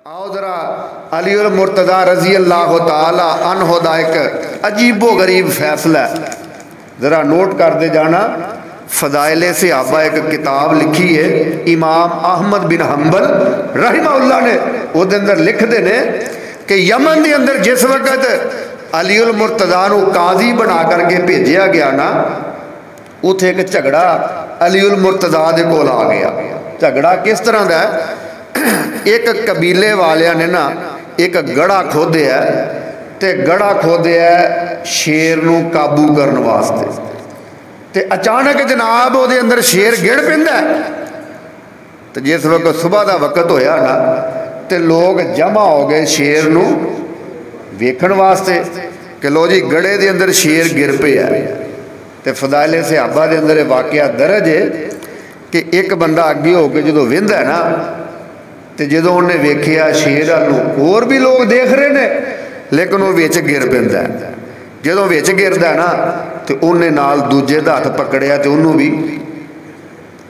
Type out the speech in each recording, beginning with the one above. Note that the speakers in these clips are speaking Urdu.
آؤ ذرا علی المرتضیٰ رضی اللہ تعالی عنہ دا ایک عجیب و غریب فیصلہ ہے، ذرا نوٹ کر دے جانا۔ فضائل صحابہ ایک کتاب لکھی ہے امام احمد بن حنبل رحمہ اللہ نے، وہ دے اندر لکھ دے نے کہ یمن دے اندر جس وقت علی المرتضیٰ نو قاضی بنا کر کے بھیجیا گیا نا، اتھے ایک جھگڑا علی المرتضیٰ دے کول آ گیا۔ جھگڑا کس طرح دا ہے؟ ایک قبیلے والیاں نے نا ایک گڑھا کھودیا ہے تے گڑھا کھودیا ہے شیر نو قابو کرنے واسطے، تے اچانک جناب وہ دے اندر شیر گڑ پیندا ہے۔ تے جس وقت صبح دا وقت ہویا نا تے لوگ جمع ہو گئے شیر نو ویکھن واسطے کہ لو جی گڑھے دے اندر شیر گر پیا ہے۔ تے فضائل صحابہ دے اندر واقعہ درج ہے کہ ایک بندہ اگے ہو کے جدو ویندا ہے نا تے جدو انہیں ویکھیا شیر نو اور بھی لوگ دیکھ رہے نے لیکن وہ وچ گر پیندا ہے۔ جدو وچ گردا ہے نا تے انہیں نال دوجے دا ہاتھ پکڑیا تے انہوں بھی،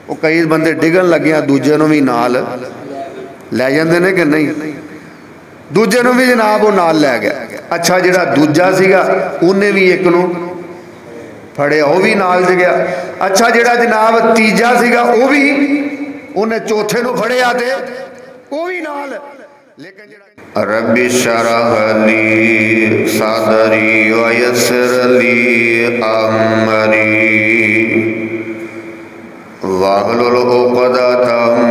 وہ کئی بندے ڈگن لگیاں دوجے نو بھی نال لے جاندے نے کہ نہیں، دوجے نو بھی جناب وہ نال لے گیا۔ اچھا جڑا دوجا سیگا انہیں بھی ایک نو پھڑیا، وہ بھی نال دے گیا۔ اچھا جڑا جناب تیجا سیگا وہ بھی انہیں چوتھے نو پھڑیا تے وہ بھی نال۔ لیکن رب اشرح لی صدری ویسر لی امری واحلل عقدۃ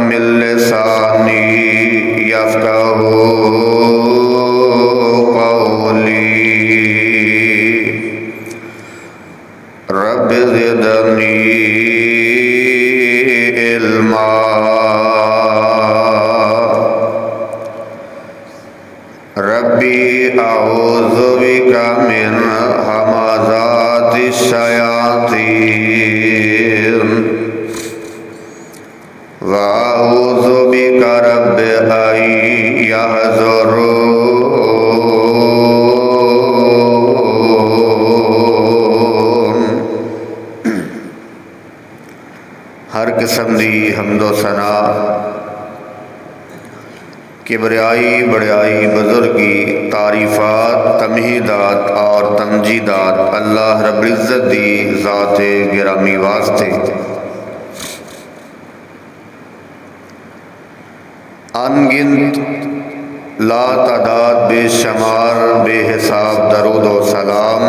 من لسانی یفقہوا قولی رب زدنی علما ربی اعوذ بک من ہمزات الشیاطین واعوذ بک رب ان یحضرون۔ ہر قسم دی حمد و ثنا، کبریائی بڑیائی بزرگی تعریفات تمہیدات اور تمجیدات اللہ رب العزت دی ذات گرامی واسطے۔ انگنت لا تعداد بے شمار بے حساب درود و سلام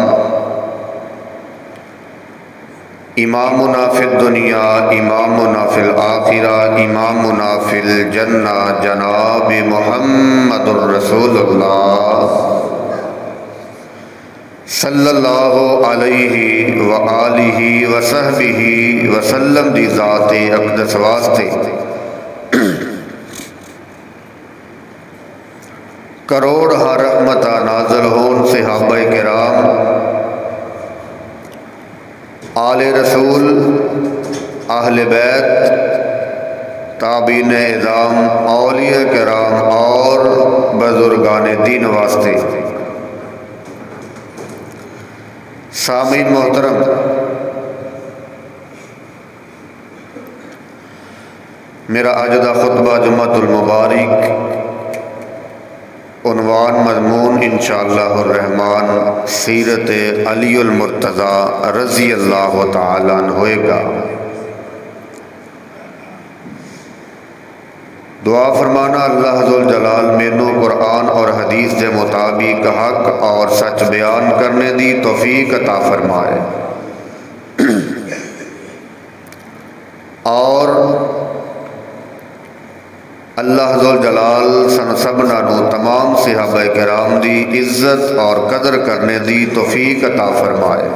امامنا فی الدنیا امامنا فی الآخرہ امامنا فی الجنہ جناب محمد الرسول اللہ صلی اللہ علیہ وآلہ وصحبہ وسلم دی ذات اقدس واسطے۔ کروڑ رحمتہ نازل ہون صحابہ کرام، آل رسول، اہل بیت، تابعین اعظام، اولیاء کرام اور بزرگان دین واسطے۔ سامعین محترم، میرا آج دا خطبہ جمعۃ المبارک عنوان مضمون انشاءاللہ الرحمن سیرت علی المرتضیٰ رضی اللہ تعالیٰ عنہ ہوئے گا۔ دعا فرمانا اللہ ذوالجلال مینوں قرآن اور حدیث کے مطابق حق اور سچ بیان کرنے دی توفیق عطا فرمائے، اور اللہ ذوالجلال سن سبنا نو تمام صحابہ کرام دی عزت اور قدر کرنے دی توفیق عطا فرمائے۔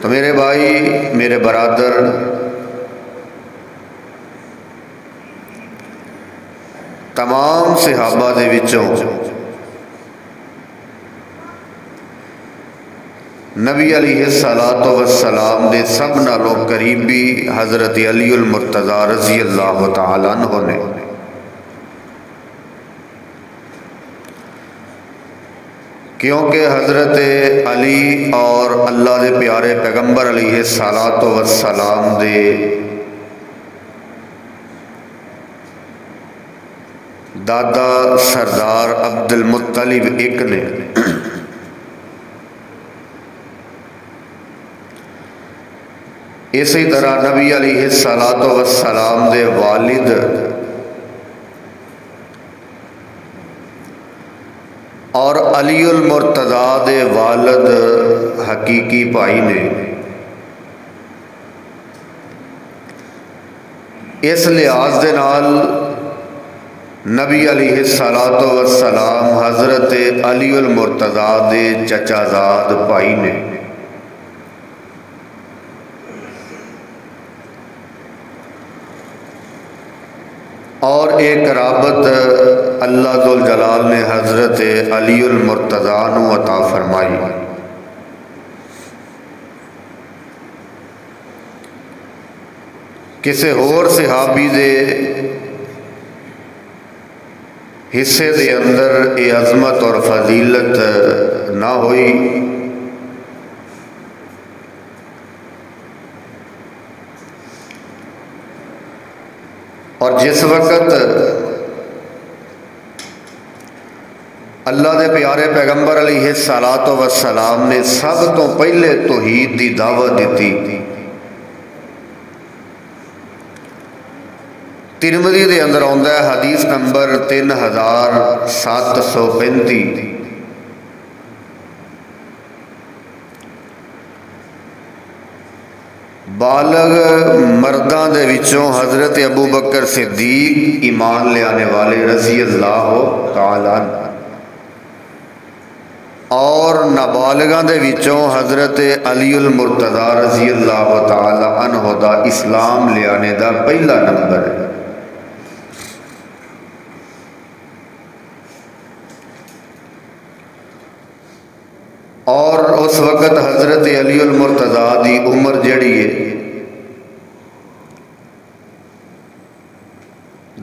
تو میرے بھائی، میرے برادر، تمام صحابہ دے وچوں نبی علیہ السلام دے سب نالوں قریبی حضرت علی المرتضیٰ رضی اللہ تعالیٰ عنہ نے، کیونکہ حضرت علی اور اللہ دے پیارے پیغمبر علیہ السلام دے دادا سردار عبد المطلب ایک نے اسی طرح نبی علیہ الصلوۃ والسلام دے والد اور علی المرتضیٰ دے والد حقیقی بھائی نے اس لحاظ دے نال نبی علیہ الصلوۃ والسلام حضرت علی المرتضیٰ دے چچا زاد بھائی نے اور ایک رابط اللہ ذوالجلال نے حضرت علی المرتضیٰ نو عطا فرمائی۔ کسی اور صحابی دے حصے دے اندر یہ عظمت اور فضیلت نہ ہوئی، اور جس وقت اللہ دے پیارے پیغمبر علیہ الصلوۃ والسلام نے سب تو پہلے توحید دی دعوت دیتی، ترمذی دے اندر آندا ہے حدیث نمبر 3735، بالغ مرداں دے وچوں حضرت ابو بکر صدیق ایمان لے آنے والے رضی اللہ تعالی عنہ، اور نابالغاں دے وچوں حضرت علی المرتضیٰ رضی اللہ تعالی عنہ دا اسلام لے آنے دا پہلا نمبر ہے۔ اور اس وقت حضرت علی المرتضیٰ دی عمر جڑی ہے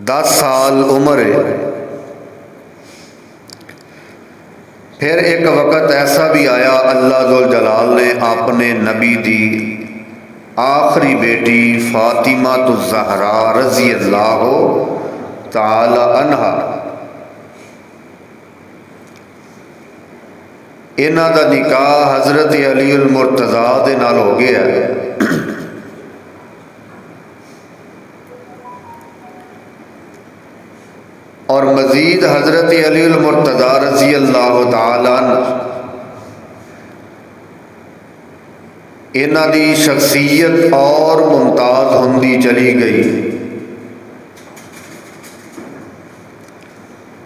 10 سال عمر ہے۔ پھر ایک وقت ایسا بھی آیا اللہ ذوالجلال نے اپنے نبی دی آخری بیٹی فاطمہ الزہرا رضی اللہ تعالی عنہا انہاں دا نکاح حضرت علی المرتضیٰ دے نال ہو گیا ہے، اور مزید حضرت علی المرتضیٰ رضی اللہ تعالی عنہ انہاں دی شخصیت اور ممتاز ہوندی چلی گئی،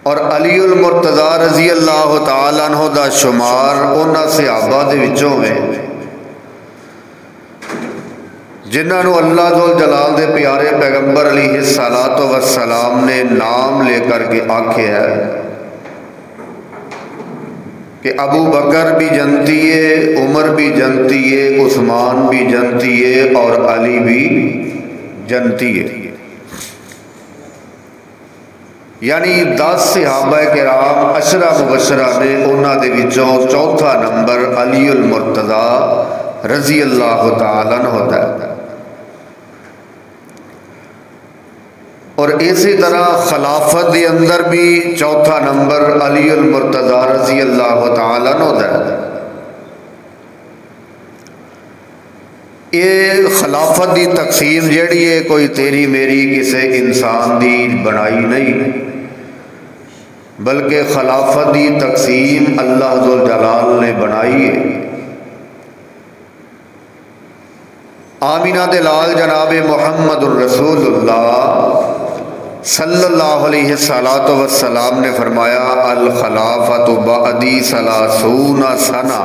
اور علی المرتضیٰ رضی اللہ تعالیٰ عنہ دا شمار انہاں صحابہ دے وچوں میں جنہاں نو اللہ ذوالجلال دے پیارے پیغمبر علیہ الصلوۃ والسلام نے نام لے کر کے آکھیا ہے کہ ابو بکر بھی جنتی ہے، عمر بھی جنتی ہے، عثمان بھی جنتی ہے، اور علی بھی جنتی ہے۔ یعنی 10 صحابہ کرام عشرہ مبشرہ نے انہاں دے وچوں چوتھا نمبر علی المرتضیٰ رضی اللہ تعالیٰ عنہ ہوتا ہے، اور اسی طرح خلافت دے اندر بھی چوتھا نمبر علی المرتضیٰ رضی اللہ تعالیٰ عنہ ہوتا ہے۔ یہ خلافت دی تقسیم جیڑی ہے کوئی تیری میری کسی انسان دی بنائی نہیں، بلکہ خلافت دی تقسیم اللہ ذوالجلال نے بنائی ہے۔ آمینہ دے لال جناب محمد الرسول اللہ صلی اللہ علیہ وسلم نے فرمایا الخلافت بعدی 30 سنہ،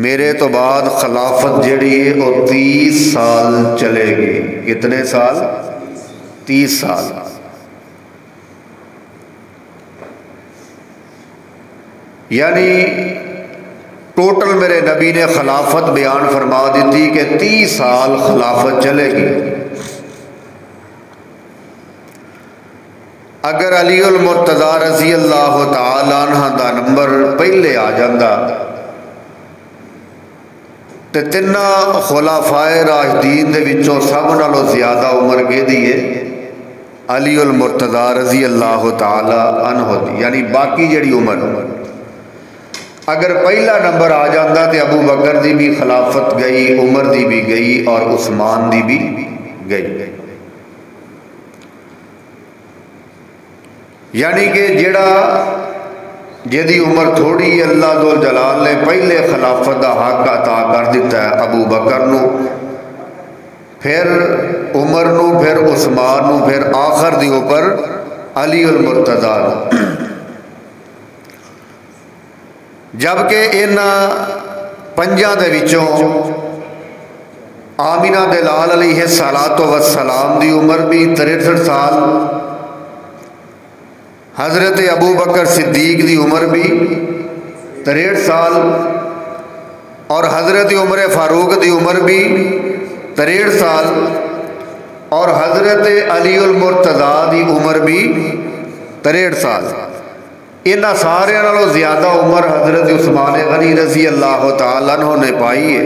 میرے تو بعد خلافت جڑی ہے وہ 30 سال چلے گی۔ کتنے سال؟ 30 سال۔ یعنی ٹوٹل میرے نبی نے خلافت بیان فرما دیتی کہ 30 سال خلافت چلے گی۔ اگر علی المرتضیٰ رضی اللہ تعالی عنہ دا نمبر پہلے آ جاندہ تے تینہ خلفائے راشدین دے وچوں سب نالوں زیادہ عمر کے دیے علی المرتضیٰ رضی اللہ تعالی عنہ دی، یعنی باقی جڑی عمر اگر پہلا نمبر آ جاندہ تے ابو بکر دی بھی خلافت گئی، عمر دی بھی گئی اور عثمان دی بھی گئی. یعنی کہ جڑا جدی عمر تھوڑی اللہ ذو جلال نے پہلے خلافت دا حق عطا کر دیتا ہے ابو بکر نو، پھر عمر نو، پھر عثمان نو، پھر آخر دی اوپر علی المرتضیٰ نو. جبکہ ان پنجاں دے وچوں آمینہ دلال علیہ السلام دی عمر بھی 63 سال، حضرت ابو بکر صدیق دی عمر بھی 63 سال، اور حضرت عمر فاروق دی عمر بھی 63 سال، اور حضرت علی المرتضیٰ دی عمر بھی 63 سال. انہاں سارے نالوں زیادہ عمر حضرت عثمان غنی رضی اللہ تعالیٰ عنہ نے پائی ہے.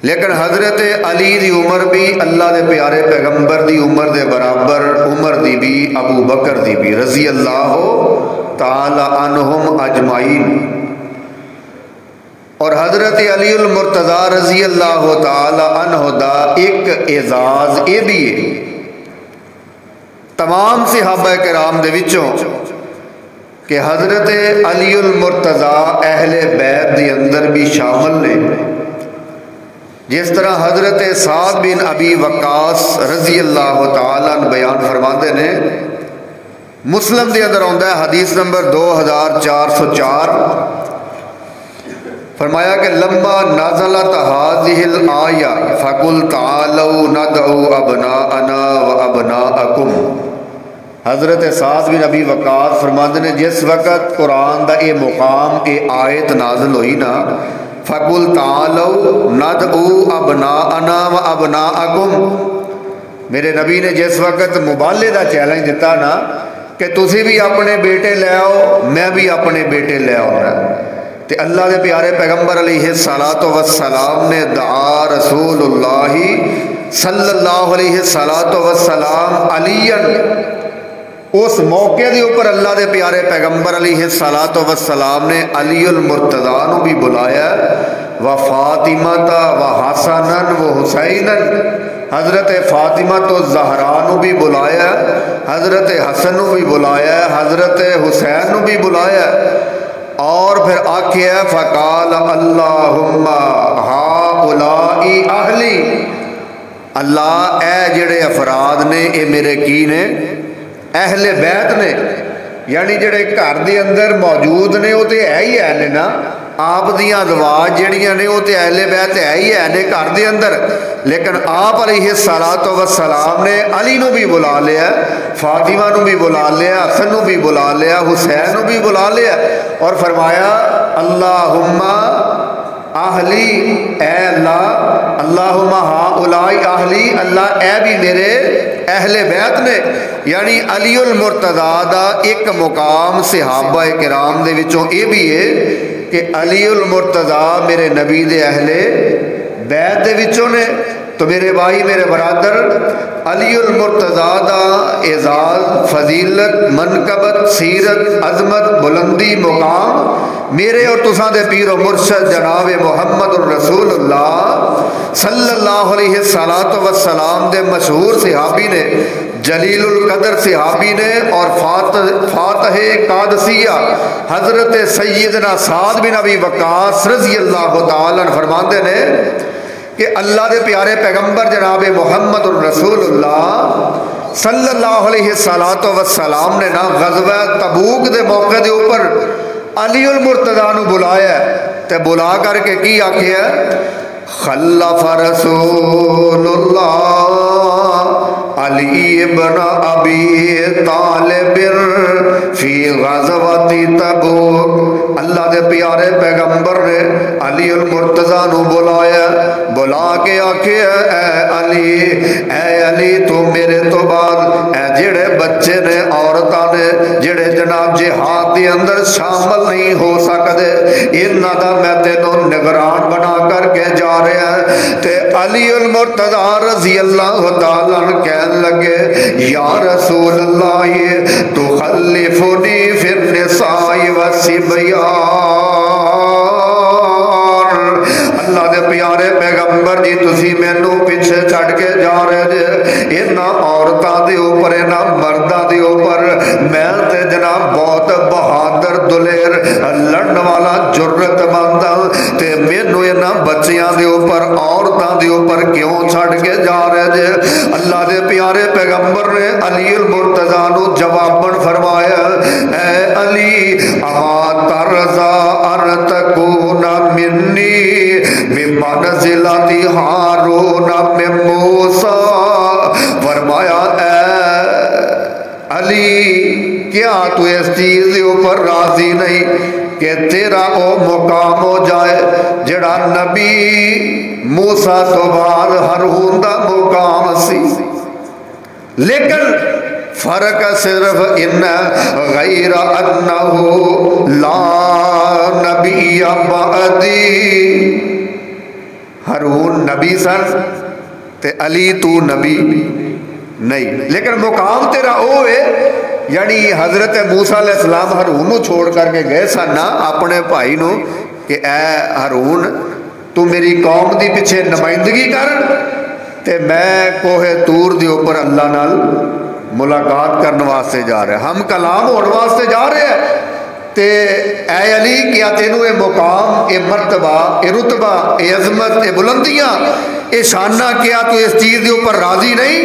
لیکن حضرت علی دی عمر بھی اللہ دے پیارے پیغمبر دی عمر دے برابر، عمر دی بھی ابو بکر دی بھی رضی اللہ تعالی عنہم اجمعین. اور حضرت علی المرتضیٰ رضی اللہ تعالی عنہ دا ایک اعزاز یہ بھی ہے، تمام صحابہ کرام دے وچوں کہ حضرت علی المرتضیٰ اہل بیت دی اندر بھی شامل نے. جس طرح حضرت سعد بن ابی وقاص رضی اللہ تعالیٰ عنہ بیان فرماتے نے، مسلم دے اندر آندا ہے حدیث نمبر 2404، فرمایا کہ لما نزلت هذه الآیہ فقل تعالوا ندعو ابناءنا وابناءکم. حضرت سعد بن ابی وقاص فرماتے ہیں جس وقت قرآن دا اے مقام، اے آیت نازل ہوئی نا، فَقُلْ تَعَالَوْا نَدْعُوا أَبْنَاءَنَا وَأَبْنَاءَكُمْ، میرے نبی نے جس وقت مبالغے دا چیلنج دیتا نا کہ تسی بھی اپنے بیٹے لے آؤ، میں بھی اپنے بیٹے لے آؤں، تے اللہ دے پیارے پیغمبر علیہ السلام نے دعا رسول اللہ صلی اللہ علیہ السلام علیاً، اس موقع دے اوپر اللہ دے پیارے پیغمبر علیہ السلام نے علی المرتضیٰ نو بھی بلایا، و فاطمہ و حسنن و حسینن، حضرت فاطمہ تو زہرا نو بھی بلایا، حضرت حسن نو بھی بلایا، حضرت حسین نو بھی بلایا. اور پھر آکھیا فقال اللہم ہؤلاء اہلی، اللہ اے جڑے افراد نے اے میرے کی نے، اہل بیت نے، یعنی جڑے گھر دے اندر موجود نے وہ تے ہے ہی ہے نا، آپ دیاں ازواج جڑیاں نے وہ تے اہل بیت ہے ہی ہے نے گھر دے اندر. لیکن آپ علیہ السلام نے علی نو بھی بلا لیا، فاطمہ نو بھی بلا لیا، حسن نو بھی بلا لیا، حسین نو بھی بلا لیا، اور فرمایا اللہم اہلی، اے اللہ، اللہم ہؤلاء اہلی، اللہ اے بھی میرے اہل بیت نے. یعنی علی المرتضیٰ دا ایک مقام صحابہ کرام دے وچوں اے بھی ہے کہ علی المرتضیٰ میرے نبی دے اہل بیت دے وچوں نے. تو میرے بھائی، میرے برادر، علی المرتضیٰ دا اعزاز، فضیلت، منقبت، سیرت، عظمت، بلندی، مقام میرے اور تساں دے پیر و مرشد جناب محمد الرسول اللہ صلی اللہ علیہ السلام دے مشہور صحابی نے، جلیل القدر صحابی نے، اور فاتح قادسیہ حضرت سیدنا سعد بن ابی وقاص رضی اللہ تعالیٰ عنہ فرماتے نے کہ اللہ دے پیارے پیغمبر جناب محمد الرسول اللہ صلی اللہ علیہ السلام نے نا غزوہ تبوک دے موقع دے اوپر علی المرتضیٰ نو بلایا، تے بلا کر کے کی آکھیا، خلف رسول اللہ علی ابن ابی طالب فی غزوہ تبوک اللہ دے پیارے پیغمبر نے علی المرتضیٰ نو بلایا، بلا کے آکھے اے علی تو میرے تو بعد اے جڑے بچے نے عورتاں نے جڑے جناب جہاد دے اندر شامل نہیں ہو سکدے انہاں دا میں تینوں نگران بنا کر کے جا رہا ہے۔ تے علی المرتضیٰ رضی اللہ تعالیٰ عنہ کہنے لگے یا رسول اللہ تخلفنی فی النساء والصبیان، اللہ دے پیارے پیغمبر جی تسی مینوں پیچھے چھڈ کے جا رہے جے انہاں عورتاں دے اوپر انہاں مرداں دے اوپر، میں تے جناب بہت بہادر دلیر لڑن والا جرت مند ہاں تے مینوں انہاں بچیاں دے اوپر عورتاں دے اوپر کیوں چھڈ کے جا رہے جے؟ اللہ دے پیارے پیغمبر نے علی المرتضیٰ نو جواباً فرمایا اے علی اما ترضا ان تکون منی بمنزلت ہارون من موسیٰ، فرمایا اے علی کیا تو اس چیز کے اوپر راضی نہیں کہ تیرا او مقام ہو جائے جڑا نبی موسیٰ تو بعد ہارون دا مقام سی؟ لیکن فرق صرف ان غیر انہو لا نبی بعدی، ہارون نبی سن تے علی تو نبی نہیں، لیکن مقام تیرا او ہے، یعنی حضرت موسیٰ علیہ السلام ہارون نو چھوڑ کر کے گئے سن نا اپنے بھائی نو کہ اے ہارون تو میری قوم دی پیچھے نمائندگی کر تے میں کوہ طور دے اوپر اللہ نال ملاقات کرنے واسطے جا رہے ہیں، ہم کلام ہونے واسطے جا رہے ہیں تے اے علی کیا تینوں اے مقام اے مرتبہ اے رتبہ اے عظمت اے بلندیاں اے شانہ کیا تو اس چیز دے اوپر راضی نہیں؟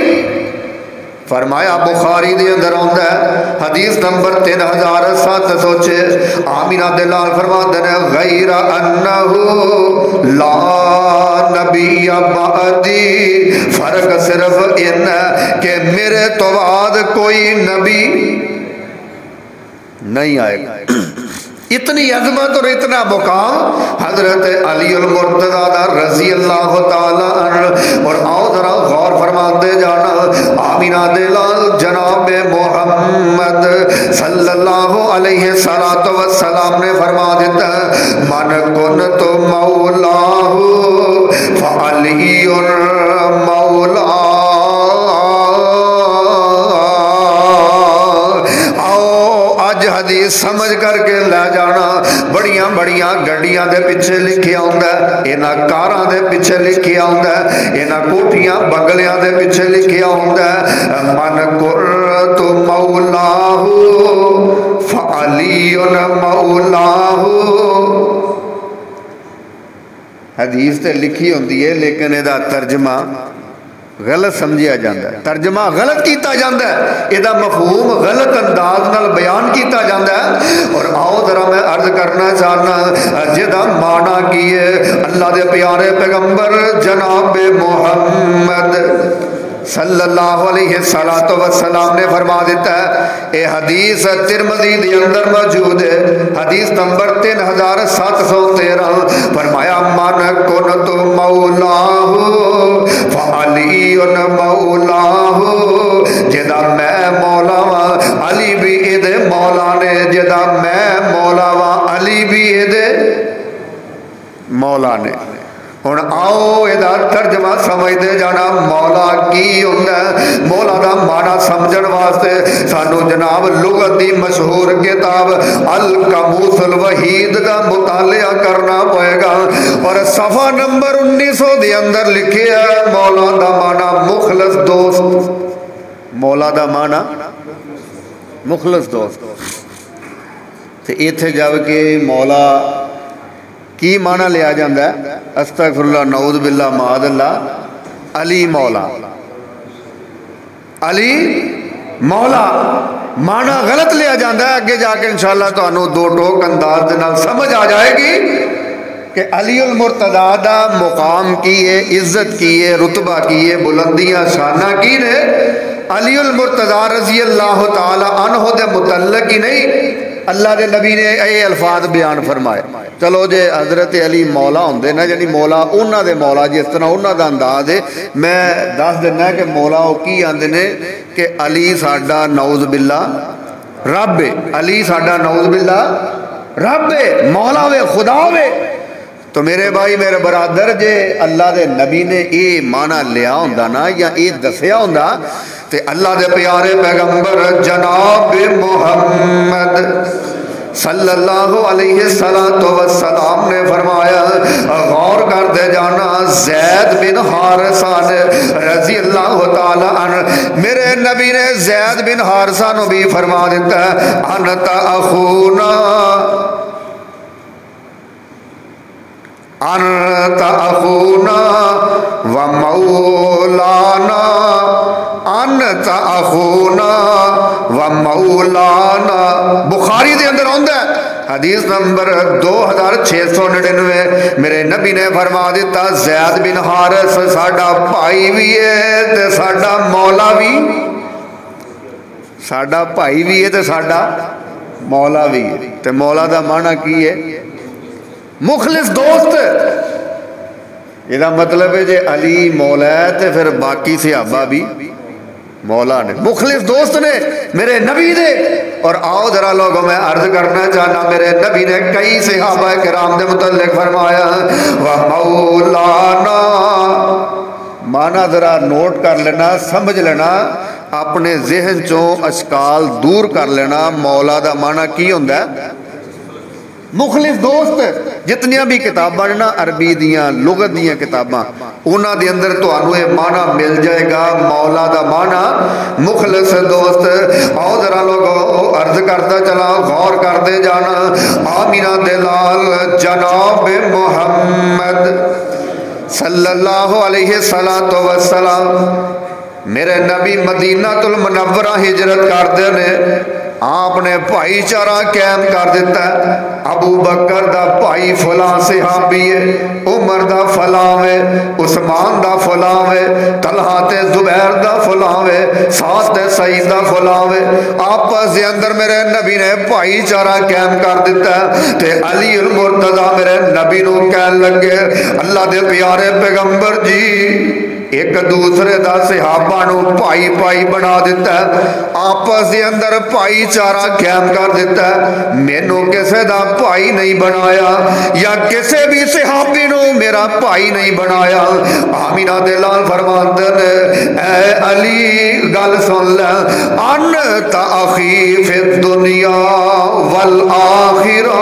فرمایا بخاری دے اندر آندا ہے حدیث نمبر 3706 آمینہ دلال فرماتے ہیں غیر انہو لا نبی بعدی، فرق صرف ان کہ میرے تو بعد کوئی نبی نہیں آئے گا۔ اتنی عظمت اور اتنا مقام حضرت علی المرتضیٰ رضی اللہ تعالی عنہ، اور آؤ ذرا غور فرماتے جانا آمینہ دلال جناب محمد صلی اللہ علیہ وسلم نے فرما دیتا من کنت مولاہ فعلی مولا، حدیث سمجھ کر کے لے جانا، بڑیاں بڑیاں گڈیاں دے پیچھے لکھیا ہوندا ہے، انہاں کاراں دے پیچھے لکھیا ہوندا ہے، انہاں کوٹھیاں بنگلیاں دے پیچھے لکھیا ہوندا ہے من قرۃ مولاہ فعلی مولاہ، حدیث تے لکھی ہوندی ہے لیکن ادا ترجمہ غلط سمجھیا جاندہ ہے، ترجمہ غلط کیتا جاندہ ہے، ادا مفہوم غلط انداز نال بیان کیتا جاندہ ہے۔ اور آؤ ذرا میں عرض کرنا چاہنا جدا معنی کیے اللہ دے پیارے پیغمبر جناب محمد صلی اللہ علیہ وسلم نے فرما دیتا ہے، اے حدیث ترمذی دی اندر موجود ہے، حدیث نمبر 3713 فرمایا من کنت مولاہ فعلی مولاہ، جدا میں مولا وا علی بھی ادے مولا نے، جدا میں مولا وا علی بھی ادے مولا نے۔ ہن آؤ یہ ترجمہ سمجھتے جانا مولا کی ہوندا ہے، مولا دا معنی سمجھن واسطے سانو جناب لغت دی مشہور کتاب القاموس الوحید دا مطالعہ کرنا پائے گا، اور صفحہ نمبر 1900 دے اندر لکھے ہے مولا دا معنی مخلص دوست، مولا دا معنی مخلص دوست، تے ایتھے جاوے کہ مولا کی معنی لیا جاندہ ہے؟ استغفر اللہ نعوذ باللہ معاذ اللہ، علی مولا، علی مولا معنی غلط لیا جاندہ ہے۔ اگے جا کے انشاءاللہ تو انہوں دو ٹوک انداز دنال سمجھ آ جائے گی کہ علی المرتضیٰ دا مقام کیے، عزت کیے، رتبہ کیے، بلندیاں شانہ کی نے علی المرتضیٰ رضی اللہ تعالی عنہ دے متعلق ہی نہیں اللہ دے نبی نے اے الفاظ بیان فرمائے. چلو جے حضرت علی مولا ہوندے نا یعنی مولا انہاں دے مولا جس طرح انہاں دا انداز ہے میں دس دینا کہ مولا وہ کی آندے نے کہ علی ساڈا نعوذ باللہ رب ہے. علی ساڈا نعوذ باللہ رب ہے مولا وے خدا وے. تو میرے بھائی میرے برادر جے اللہ دے نبی نے اے معنی لیا ہوندا نا یا اے دسیا ہوندا تے اللہ دے پیارے پیغمبر جناب محمد صلی اللہ علیہ وسلم نے فرمایا غور کر دے جانا زید بن حارثہ رضی اللہ تعالی عنہ میرے نبی نے زید بن حارثہ نو بھی فرما دیتا ہے انت اخونا انت اخونا و مولانا انت اخونا و مولانا. بخاری دے اندر آندا ہے حدیث نمبر 2699 میرے نبی نے فرما دیتا زید بن حارث ساڈا بھائی بھی ہے تے ساڈا مولا بھی. ساڈا بھائی بھی ہے تے ساڈا مولا بھی ہے. تے مولا دا معنی کی ہے مخلص دوست. یہ مطلب ہے جے علی مولا ہے تے پھر باقی صحابہ بھی مولا نے مخلص دوست نے میرے نبی دے. اور آؤ ذرا لوگوں میں عرض کرنا چاہنا میرے نبی نے کئی صحابہ کرام دے متعلق فرمایا وَمَوْلَانَا مانا ذرا نوٹ کر لینا سمجھ لینا اپنے ذہن چوں اشکال دور کر لینا. مولا دا مانا کی ہوندہ ہے مخلص دوست. جتنیاں بھی کتاباں نا عربی دیاں لغت دیاں کتاباں انہاں دے اندر تو انہوں یہ معنی مل جائے گا مولا دا معنی مخلص دوست. آؤ ذرا لوگوں عرض کرتا چلا غور کرتے جانا آمینہ دلال جناب محمد صلی اللہ علیہ وسلم میرے نبی مدینہ المنورہ ہجرت کرتے نے آپ نے بھائی چارہ قائم کر دیتا ہے. ابو بکر دا بھائی فلاں صحابی ہے عمر دا فلاں ہے عثمان دا فلاں ہے طلحہ تے زبیر دا فلاں ہے سعد تے سعید دا فلاں ہے. آپس دے اندر میرے نبی نے بھائی چارہ قائم کر دیتا ہے. تے علی المرتضی میرے نبی نو کہن لگے اللہ دے پیارے پیغمبر جی ایک دوسرے دا صحابہ نو پائی پائی بنا دیتا ہے آپس دے اندر پائی چارہ قائم کر دیتا ہے. مینوں کسے دا پائی نہیں بنایا یا کسے بھی صحابی نو میرا پائی نہیں بنایا. آمینہ دلال فرماتے نے اے علی گل سن لے انت اخی فی الدنیا والآخرہ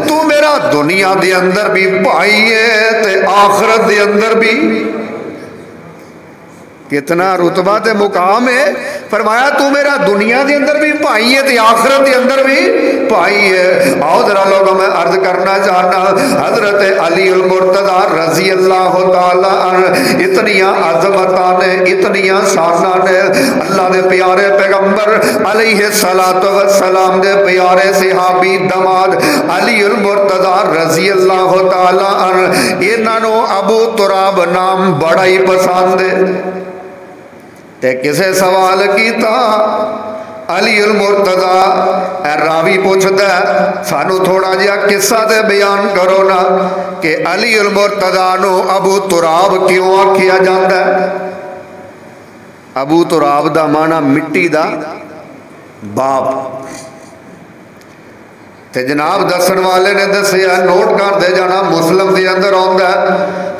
تو میرا دنیا دے اندر بھی پائی ہے تے آخرت دے اندر بھی. کتنا رتبہ تے مقام ہے. فرمایا تو میرا دنیا دے اندر بھی بھائی ہے تے آخرت دے اندر بھی بھائی ہے. آؤ ذرا لوگوں میں عرض کرنا چاہنا حضرت علی المرتضی رضی اللہ تعالی عنہ اتنیاں عظمتاں نے اتنیاں شاناں نے اللہ دے پیارے پیغمبر علیہ السلام دے پیارے صحابی دماد علی المرتضی رضی اللہ تعالی عنہ انہاں نو ابو تراب نام بڑا ہی پسند ہے. تے کسے سوال کیتا علی المرتضی راوی پوچھتا ہے سانو تھوڑا جہا قصہ تے بیان کرو نا کہ علی المرتضی نو ابو تراب کیوں آکھیا جاندا ہے. ابو تراب دا معنی مٹی دا باپ. تے جناب دسن والے نے دسیا نوٹ کر دے جانا مسلم دے اندر آندا ہے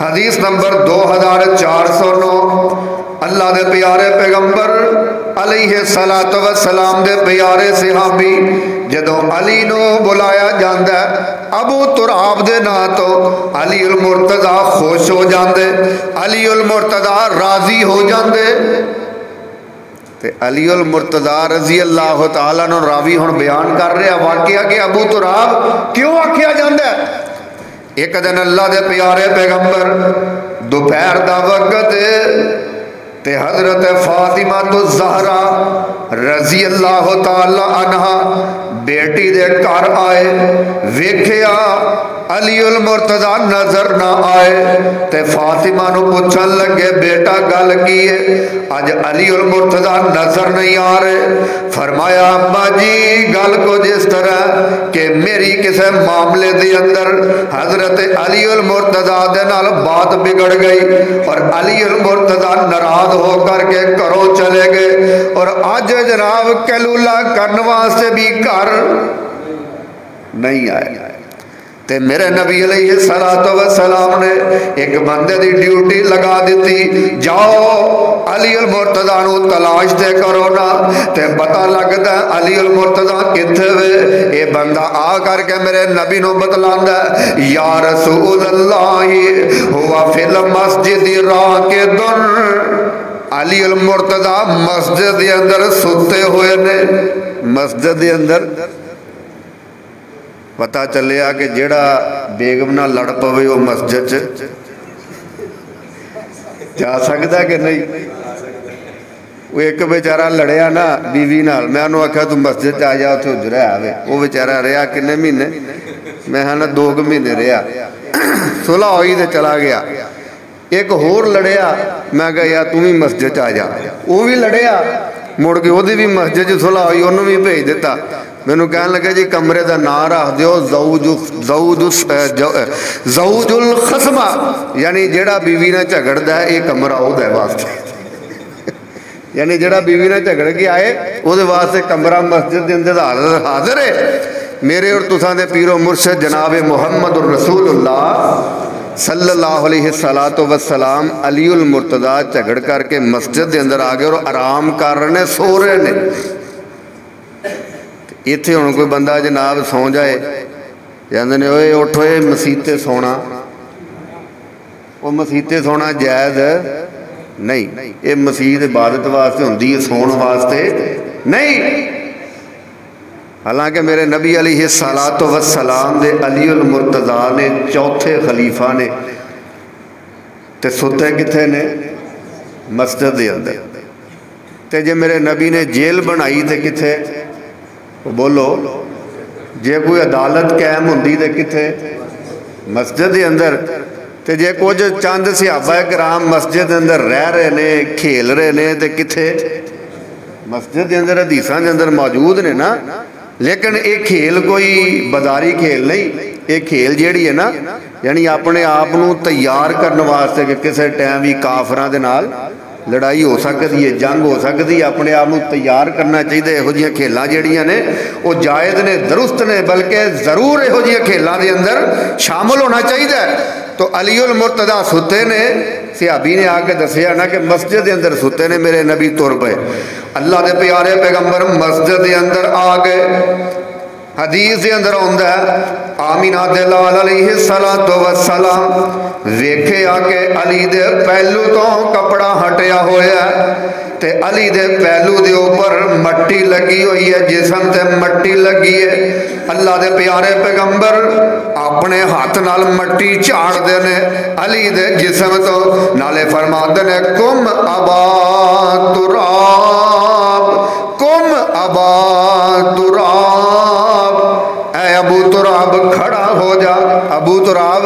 حدیث نمبر 2409 اللہ دے پیارے پیغمبر علیہ السلام دے پیارے صحابی جدوں علی نو بلایا جاندا ہے ابو تراب دے نا تو علی المرتضی خوش ہو جاندے علی المرتضی راضی ہو جاندے. تے علی المرتضی رضی اللہ تعالیٰ عنہ راوی ہن بیان کر رہا واقعہ کہ ابو تراب کیوں آکھیا جاندا ہے. ایک دن اللہ دے پیارے پیغمبر دوپہر دا وقت تے حضرت فاطمہ الزہرا رضی اللہ تعالی عنہ بیٹی دے گھر آئے ویکھیا علی المرتضی نظر نہ آئے تے فاطمہ نو پوچھن لگے بیٹا گل کی ہے اج علی المرتضی نظر نہیں آ رہے؟ فرمایا ابا جی گل کو جس طرح کہ میری کسے معاملے دے اندر حضرت علی المرتضی دے نال بات بگڑ گئی اور علی المرتضی ناراض ہو کر کے گھروں چلے گئے اور آج جناب کیلولا کرنے واسطے بھی گھر نہیں آئے تے میرے نبی علیہ السلام نے ایک بندے دی ڈیوٹی لگا دیتی جاؤ علی المرتضی نو تلاش دے کرو نا تے پتہ لگدا علی المرتضی کتھے وے اے بندہ آ کر کے میرے نبی نو بتلاندا یا رسول اللہ ہوا فی المسجد راکدن علی المرتضی مسجد دے اندر ستے ہوئے نے مسجد دے اندر پتہ چلیا کہ جیڑا بیگم نہ لڑ پوے وہ مسجد جا سکتا کہ نہیں وہ ایک بیچارہ لڑیا نا بیوی نال میں انہوں آکھا تو مسجد آ جاؤ تو جرہ آوے وہ بیچارہ رہا کنے مہینے میں ہاں 2 مہینے رہا صلح ہوئی تے چلا گیا ایک ہور لڑیا میں کہا یا تم ہی مسجد آ جا وہ بھی لڑیا مڑ کے وہ بھی مسجد صلح ہوئی انہوں بھی بھیج دیتا میں نے کہنے لگا جی کمرے دا نام رکھ دیو زوج الخصمہ یعنی جیڑا بیوی نے جھگڑ دا ہے یہ کمرہ ہو دا ہے واسطے یعنی جیڑا بیوی نے جھگڑ کے آئے وہ دے واسطے کمرہ مسجد دے اندر حاضر ہے میرے اور تساں دے پیر و مرشد جناب محمد الرسول اللہ صلی اللہ علیہ السلام علی المرتضی جھگڑ کر کے مسجد دے اندر آ گئے اور آرام کر رہے ہیں سو رہے نے ایتھے ہن کوئی بندہ جناب سو جائے جاندے نے اوئے اٹھو اے مسیتے سونا وہ مسیتے سونا جائز نہیں یہ مسیت عبادت واسطے ہوندی ہے سون واسطے نہیں حالانکہ میرے نبی علیہ السلام دے علی المرتضی نے چوتھے خلیفہ نے تے ستے کتھے نے مسجد دے اندر تے جے میرے نبی نے جیل بنائی تے کتھے بولو جے کوئی عدالت قائم ہوندی تے کتھے مسجد دے اندر تے جے کچھ چند صحابہ کرام مسجد دے اندر رہ رہے نے کھیل رہے نے تے کتھے مسجد دے اندر حدیثاں دے اندر موجود نے نا لیکن ایک کھیل کوئی بازاری کھیل نہیں ایک کھیل جیڑی ہے نا یعنی اپنے آپ نو تیار کرنے واسطے کہ کسے ٹائم بھی کافراں دے نال لڑائی ہو سکتی ہے جنگ ہو سکتی ہے اپنے آپ نو تیار کرنا چاہیے یہو جہاں کھیلاں جیڑیاں نے وہ جائز نے درست نے بلکہ ضرور یہو جہاں کھیلاں دے اندر شامل ہونا چاہیے تو علی المرتضی ستے نے صحابی نے آ کے دسیا نا کہ مسجد دے اندر ستے نے میرے نبی تر پے اللہ دے پیارے پیغمبر مسجد دے اندر آ گئے حدیث دے اندر ہوندا ہے آمینہ دے لال علیہ السلام ویکھے آ کے علی دے پہلو تو کپڑا ہٹیا ہویا ہے تے علی دے پہلو دے اوپر مٹی لگی ہوئی ہے جسم تے مٹی لگی ہے اللہ دے پیارے پیغمبر اپنے ہاتھ نال مٹی چاڑ دے نے علی دے جسم تو نالے فرما دے نے کم ابا تراب کم ابا تراب اے ابو تراب کھڑا ہو جا ابو تراب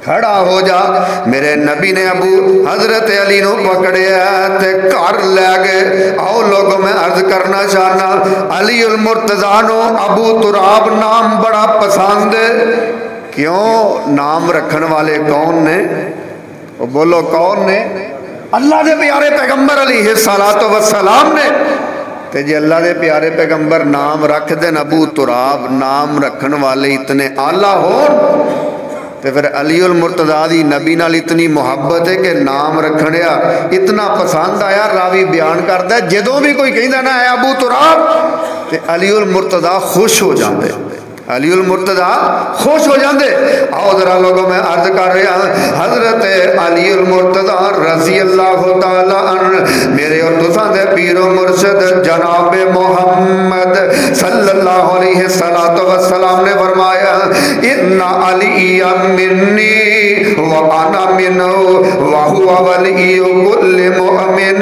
کھڑا ہو جا میرے نبی نے ابو حضرت علی نو پکڑیا تے کر لے گئے آؤ لوگوں میں عرض کرنا چاہنا علی المرتضی نو ابو تراب نام بڑا پسند ہے کیوں نام رکھن والے کون نے وہ بولو کون نے اللہ دے پیارے پیغمبر علیہ السلام نے تے جی اللہ دے پیارے پیغمبر نام رکھ دین ابو تراب نام رکھن والے اتنے اعلیٰ ہون تے پھر علی المرتضی دی نبی نال اتنی محبت ہے کہ نام رکھنیا اتنا پسند آیا راوی بیان کرتا ہے جدوں بھی کوئی کہندا نا ہے ابو تراب تے علی المرتضی خوش ہو جاندے علی المرتضی خوش ہو جاندے آؤ ذرا لوگوں میں عرض کر رہا حضرت علی المرتضی رضی اللہ تعالی عنہ میرے اور تساں دے پیر و مرشد جناب محمد صلی اللہ علیہ وسلم نے فرمایا ان علی منی وانا منہ وہو ولی کل مؤمن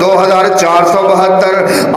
2472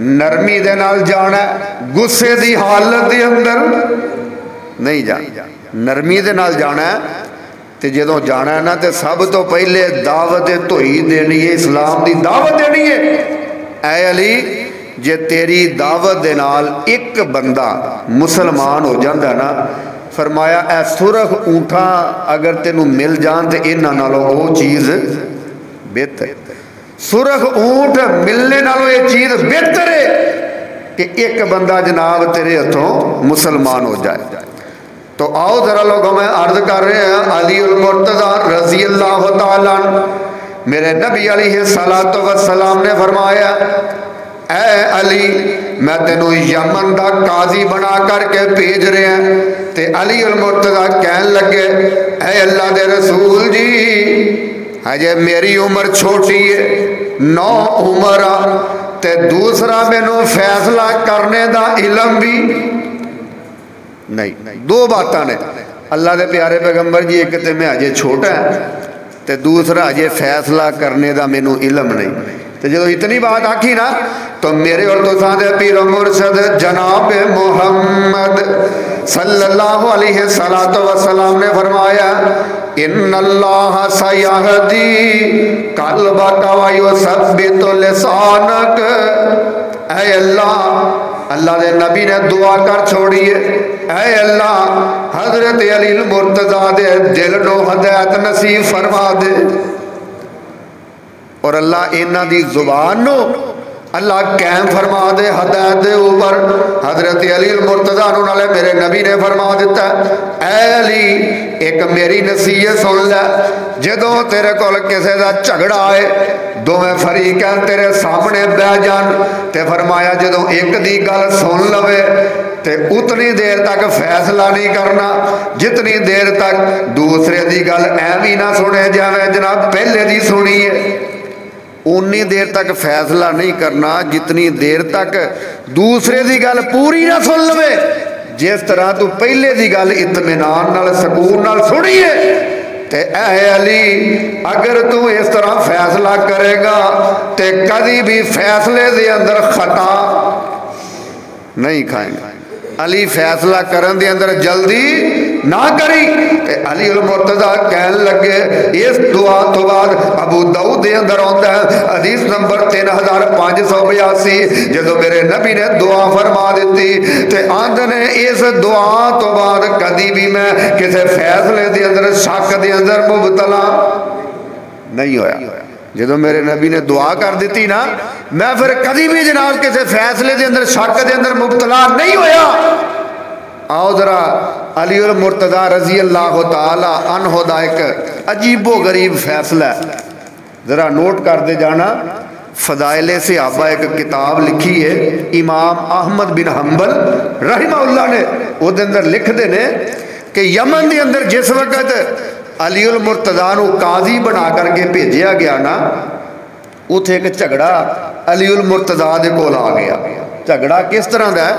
نرمی دے نال جانا ہے، غصے دی حالت دے اندر نہیں جانا، نرمی دے نال جانا ہے۔ تے جدوں جانا ہے نا تے سب تو پہلے دعوت دھوئی دینی ہے، اسلام دی دعوت دینی ہے۔ اے علی جے تیری دعوت دے نال ایک بندہ مسلمان ہو جاندہ ہے نا، فرمایا اے سرخ اونٹا اگر تینوں مل جان تے انہاں نالوں وہ چیز بہتر، سرخ اونٹ ملنے نالوں یہ چیز بہتر ہے کہ ایک بندہ جناب تیرے ہتھوں مسلمان ہو جائے۔ تو آؤ ذرا لوگوں میں عرض کر رہے ہیں، علی المرتضی رضی اللہ تعالیٰ عنہ، میرے نبی علیہ السلام نے فرمایا اے علی میں تینوں یمن دا قاضی بنا کر کے بھیج رہے ہیں۔ تے علی المرتضی کہن لگے اے اللہ دے رسول جی ہجے میری عمر چھوٹی ہے، 9 عمر تے دوسرا مینوں فیصلہ کرنے دا علم بھی نہیں۔ دو باتاں نے اللہ دے پیارے پیغمبر جی، ایک تے میں اجے چھوٹا ہے تے دوسرا اجے فیصلہ کرنے دا مینوں علم نہیں۔ تو جب اتنی بات آکھی نا تو میرے اور تو ساتھ پیر و مرشد جناب محمد صلی اللہ علیہ وسلم نے فرمایا ان اللہ سیہدی قلبک ویثبت لسانک۔ اے اللہ دے نبی نے دعا کر چھوڑی ہے، اے اللہ حضرت علی المرتضی دے دل نو ہدایت نصیب فرما دے، اور اللہ انہاں دی زبان نو اللہ قائم فرما دے ہدایت دے اوپر۔ حضرت علی المرتضی نو نالے میرے نبی نے فرما دیتا اے علی ایک میری نصیحت سن لے، جدوں تیرے کول کسے دا جھگڑا آئے دوویں فریقین تیرے سامنے بہ جان تے فرمایا جدوں ایک دی گل سن لوے تے اتنی دیر تک فیصلہ نہیں کرنا جتنی دیر تک دوسرے دی گل ایویں نہ سنے جاوے جناب پہلے دی سنی ہے، انی دیر تک فیصلہ نہیں کرنا جتنی دیر تک دوسرے دی گل پوری نہ سن لوے۔ جس طرح تو پہلے دی گل اطمینان نال سکون نال سنی ہے تے اے علی اگر تو اس طرح فیصلہ کرے گا تے کدی بھی فیصلے دے اندر خطا نہیں کھائیں گا۔ علی فیصلہ کرن دے اندر جلدی نہ کری۔ علی المرتضی کہن لگے اس دعا تو بعد ابو داؤد دے اندر آتا ہے حدیث نمبر 3582 جدو میرے نبی نے دعا فرما دیتی تے آندھ نے اس دعا تو بعد کدی بھی میں کسی فیصلے دے اندر شک دے اندر مبتلا نہیں ہویا۔ جدو میرے نبی نے دعا کر دیتی نا میں پھر کدی بھی جناب کسی فیصلے دے اندر شک دے اندر مبتلا نہیں ہویا۔ آؤ ذرا علی المرتضی رضی اللہ تعالی عنہ دا ایک عجیب و غریب فیصلہ ہے، ذرا نوٹ کر دے جانا۔ فضائل صحابہ ایک کتاب لکھی ہے امام احمد بن حنبل رحمہ اللہ نے، وہ دے اندر لکھ دے نے کہ یمن دے اندر جس وقت علی المرتضی نو قاضی بنا کر کے بھیجیا گیا نا اتھے ایک جھگڑا علی المرتضی دے کول آ گیا۔ جھگڑا کس طرح دا ہے؟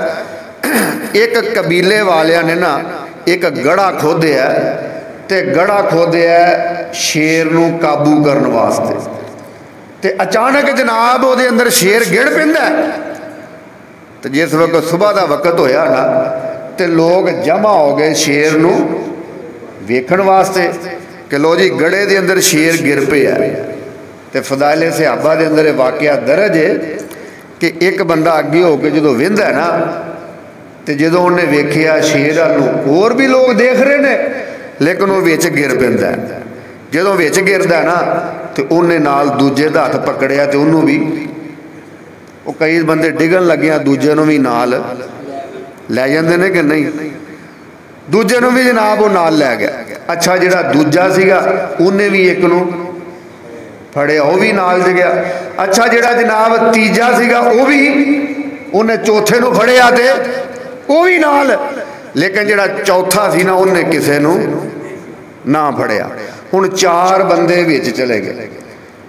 ایک قبیلے والیاں نے نا ایک گڑھا کھودیا ہے تے گڑھا کھودیا ہے شیر نو قابو کرنے واسطے تے اچانک جناب وہ دے اندر شیر گڑ پیندا ہے۔ تو جس وقت صبح دا وقت ہویا نا تے لوگ جمع ہو گئے شیر نو ویکھن واسطے کہ لو جی گڑے دے اندر شیر گر پہ ہے۔ تے فضائل صحابہ دے اندر واقعہ درج ہے کہ ایک بندہ اگے ہو کے جدو ویندا ہے نا تے جدو انہیں ویکھیا شیر نو اور بھی لوگ دیکھ رہے نے لیکن وہ وچ گر پیندا ہے۔ جدو وچ گردا ہے نا تے انہیں نال دوجے دا ہاتھ پکڑیا تے انہوں بھی وہ کئی بندے ڈگن لگیاں دوجے نو بھی نال لے جاندے نے کہ نہیں، دوجے نو بھی جناب وہ نال لے گیا۔ اچھا جڑا دوجا سیگا انہیں بھی ایک نو پھڑیا وہ بھی نال جے گیا۔ اچھا جڑا جناب تیجا سیگا وہ بھی انہیں چوتھے نو پھڑیا تے وہ بھی نال، لیکن جڑا چوتھا سی نا انہیں کسے نو نہ پھڑیا۔ ہن 4 بندے وچ چلے گئے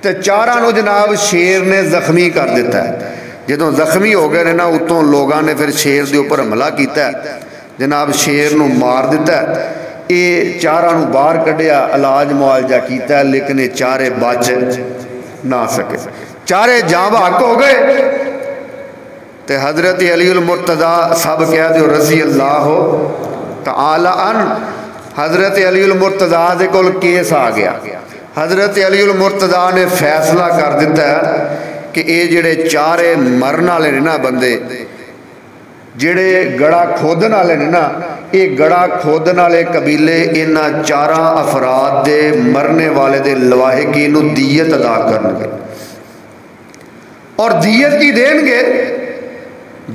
تے 4 نو جناب شیر نے زخمی کر دیتا ہے۔ جدوں زخمی ہو گئے نا اتوں لوگاں نے پھر شیر دے اوپر حملہ کیتا ہے، جناب شیر نو مار دیتا ہے۔ یہ 4 نو باہر کڈیا علاج معالجہ کیتا ہے لیکن یہ 4 بچ نہ سکے، 4 جاں بحق ہو گئے۔ تے حضرت علی المرتضیٰ سب کہہ دیو رضی اللہ تعالی عنہ. حضرت علی المرتضیٰ دے کول کیس آ گیا. حضرت علی المرتضیٰ نے فیصلہ کر دیتا ہے کہ اے جڑے چارے مرن والے نے نا بندے، جڑے گڑا کھودن والے نے نا، یہ گڑا کھودن والے قبیلے انہاں چاراں افراد دے مرنے والے دے لواحقین نو دیت ادا کرن گے. اور دیت کی دین گے؟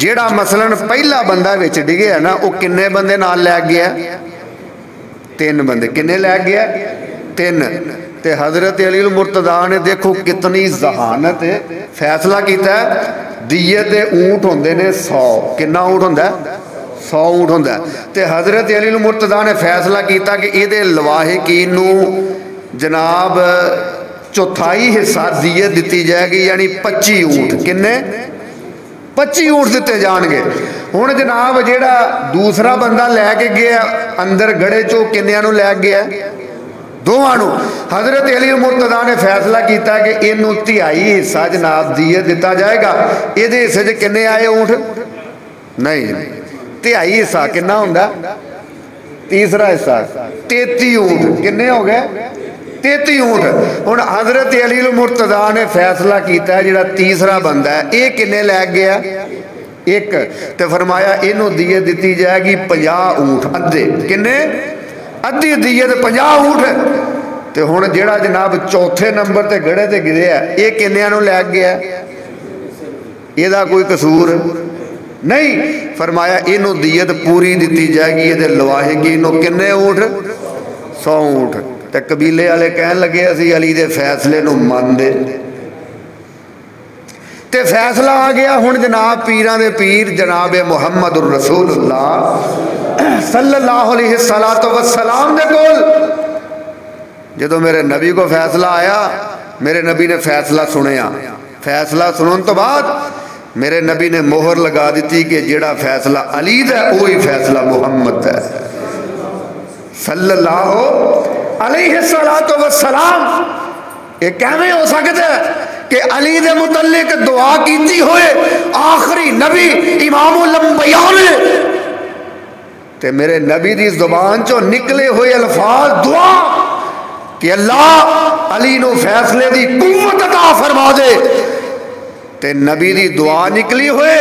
جیڑا مثلاً پہلا بندہ وچ ڈگیا نا، وہ کنے بندے نال لے گیا؟ 3 بندے. کنے لے گیا؟ 3. تے حضرت علی المرتضیٰ نے دیکھو کتنی ذہانت ہے، فیصلہ کیتا ہے دیت دے اونٹ ہوندے نے 100. کنا اونٹ ہوندا ہے؟ 100 اونٹ ہوندا ہے. تے حضرت علی المرتضیٰ نے فیصلہ کیتا کہ اے دے لواحقین نو جناب چوتھائی حصہ دیت دیتی جائے گی، یعنی 25 اونٹ. کنے؟ 25 اونٹ دیتے جان گے. ہن جناب جیڑا دوسرا بندہ لے کے گیا اندر گڑے چو، کنیاں نو لے گیا؟ 2 نو. حضرت علی المرتضیٰ نے فیصلہ کیتا کہ اینو 3/4 حصہ جناب دیت دیتا جائے گا. اے دے حصے چ کنے آئے اونٹ؟ نہیں. 3/4 حصہ کنا ہوندا؟ تیسرا حصہ 33 اونٹ. کنے ہو گئے؟ 33 اونٹ. ہن حضرت علی المرتضیٰ نے فیصلہ کیتا ہے جڑا تیسرا بندہ ہے اے کنے لے گیا؟ 1. تے فرمایا اینو دیت دیتی جائے گی 50 اونٹ. ادھے. کنے؟ ادھی دیت 50 اونٹ. تے ہن جیڑا جناب چوتھے نمبر تے گڑے تے گریا اے کنیاں نو لے گیا؟ اے دا کوئی قصور نہیں. فرمایا اینو دیت پوری دیتی جائے گی. یہ لواحقین نو کنے اونٹ؟ 100 اونٹ. تے قبیلے والے کہن لگے اسی علی دے فیصلے نو مان دے. تے فیصلہ آ گیا ہن جناب پیراں دے پیر جناب محمد الرسول اللہ صلی اللہ علیہ وسلم دے کول. جدو میرے نبی کو فیصلہ آیا، میرے نبی نے فیصلہ سنیا. فیصلہ سنن تو بعد میرے نبی نے مہر لگا دیتی کہ جڑا فیصلہ علی دا ہے وہی فیصلہ محمد دا ہے صلی اللہ علیہ وسلم. یہ کیویں ہو سکتا ہے کہ علی دے متعلق دعا کیتی ہوئے آخری نبی امام الانبیاء نے تے میرے نبی دی زبان چو نکلے ہوئے الفاظ دعا کہ اللہ علی نو فیصلے دی قوت عطا فرما دے، تے نبی دی دعا نکلی ہوئے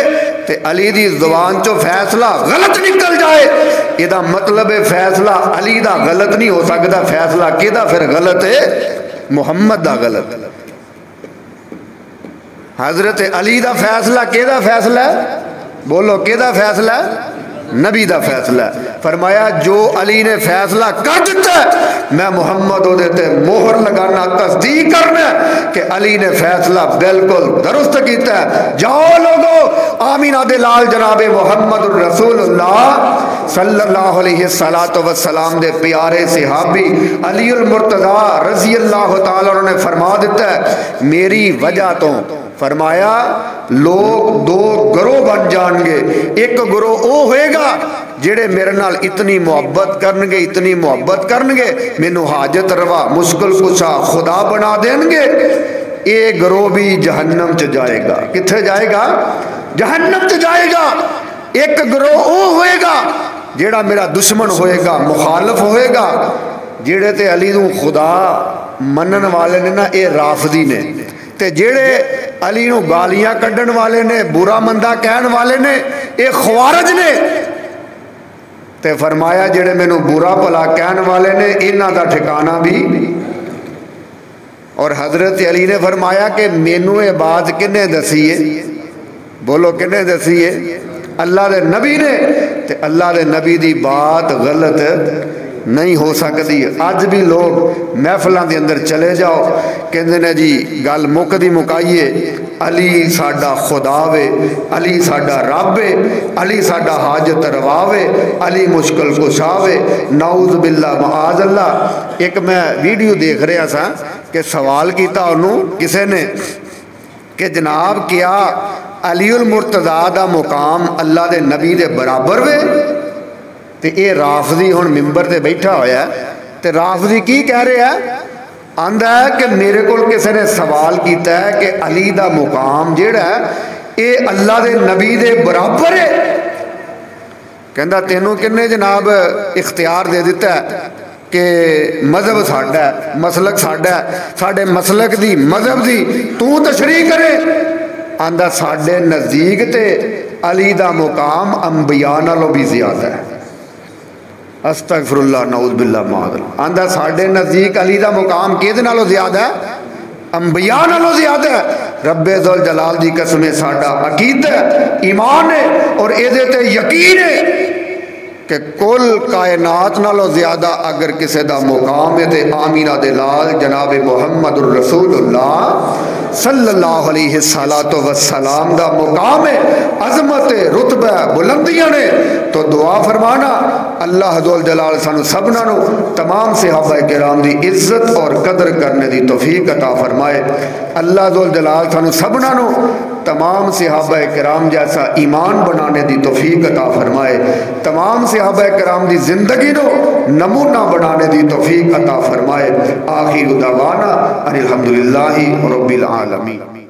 تے علی دی زبان چو فیصلہ غلط نکل جائے، یہ دا مطلب فیصلہ علی دا غلط نہیں ہو سکتا. فیصلہ کیدا پھر غلط ہے؟ محمد دا غلط. حضرت علی دا فیصلہ کیدا فیصلہ ہے؟ بولو کیدا فیصلہ ہے؟ نبی دا فیصلہ ہے. فرمایا جو علی نے فیصلہ کر دیتا ہے میں محمد ہو دیتے مہر لگانا تصدیق کرنا کہ علی نے فیصلہ بالکل درست کیتا ہے. جاؤ لوگو آمینہ دے لال جناب محمد الرسول اللہ صلی اللہ علیہ وسلم دے پیارے صحابی علی المرتضیٰ رضی اللہ تعالیٰ عنہ نے فرما دیتا ہے میری وجہ تو فرمایا لوگ 2 گروہ بن جان گے. ایک گروہ او ہوئے گا جڑے میرے نال اتنی محبت کرنگے اتنی محبت کرنگے مینوں حاجت روا مشکل کشا خدا بنا دیں گے. ایک گروہ بھی جہنم چ جائے گا. کتھے جائے گا؟ جہنم چ جائے گا. ایک گروہ او ہوئے گا جڑا میرا دشمن ہوئے گا مخالف ہوئے گا. جڑے تے علی نو خدا منن والے نے نا اے رافضی نے، تے جڑے علی نو گالیاں کڈن والے نے برا مندہ کہن والے نے اے خوارج نے. تے فرمایا جڑے مینوں برا بھلا کہن والے نے انہاں دا ٹھکانہ بھی. اور حضرت علی نے فرمایا کہ مینوں یہ بات کنے دسیے؟ بولو کنے دسیے؟ اللہ دے نبی نے. تے اللہ دے نبی دی بات غلط نہیں ہو سکتی. اج بھی لوگ محفلاں دے اندر چلے جاؤ کہندے نے جی گل مکدی مکائیے علی ساڈا خدا وے، علی ساڈا رب ہے، علی ساڈا حاجت روا وے، علی مشکل کشا وے. نعوذ باللہ معاذ اللہ. ایک میں ویڈیو دیکھ رہا سا کہ سوال کیتا انہوں کسے نے کہ جناب کیا علی المرتضیٰ دا مقام اللہ دے نبی دے برابر وے؟ تے اے رافضی ہن ممبر تے بیٹھا ہویا ہے تے رافضی کی کہہ رہا ہے؟ آندا ہے کہ میرے کول کسی نے سوال کیتا ہے کہ علی دا مقام جیڑا ہے اے اللہ دے نبی دے برابر ہے؟ کہندا تینوں کنے جناب اختیار دے دیتا ہے کہ مذہب ساڈا ہے، مسلک ساڈا ہے، ساڈے مسلک دی مذہب دی تو تشریح کرے؟ آندا ساڈے نزدیک تے علی دا مقام انبیاء نالوں بھی زیادہ ہے۔ استغفر اللہ نعوذ باللہ معاذ اللہ۔ آندا ساڈے نزدیک علی دا مقام کیدے نالوں زیادہ ہے؟ انبیاء نالوں زیادہ ہے۔ رب ذوال جلال دی قسم ساڈا عقیدہ ایمان ہے اور اے دے تے یقین ہے کہ کل کائنات نالوں زیادہ اگر کسے دا مقام ہے تے آمینہ دے لال جناب محمد الرسول اللہ صلی اللہ علیہ وسلم دا مقام ہے، عظمت رتبہ بلندیاں نے۔ تو دعا فرمانا اللہ ذو الجلال سانو سبنا نو تمام صحابہ کرام دی عزت اور قدر کرنے دی توفیق عطا فرمائے۔ اللہ ذو الجلال سانو سبنا نو تمام صحابہ کرام جیسا ایمان بنانے دی توفیق عطا فرمائے، تمام صحابہ کرام دی زندگی نو نمونہ بنانے دی توفیق عطا فرمائے۔ آخر دعوانا ان الحمدللہ رب العالمین۔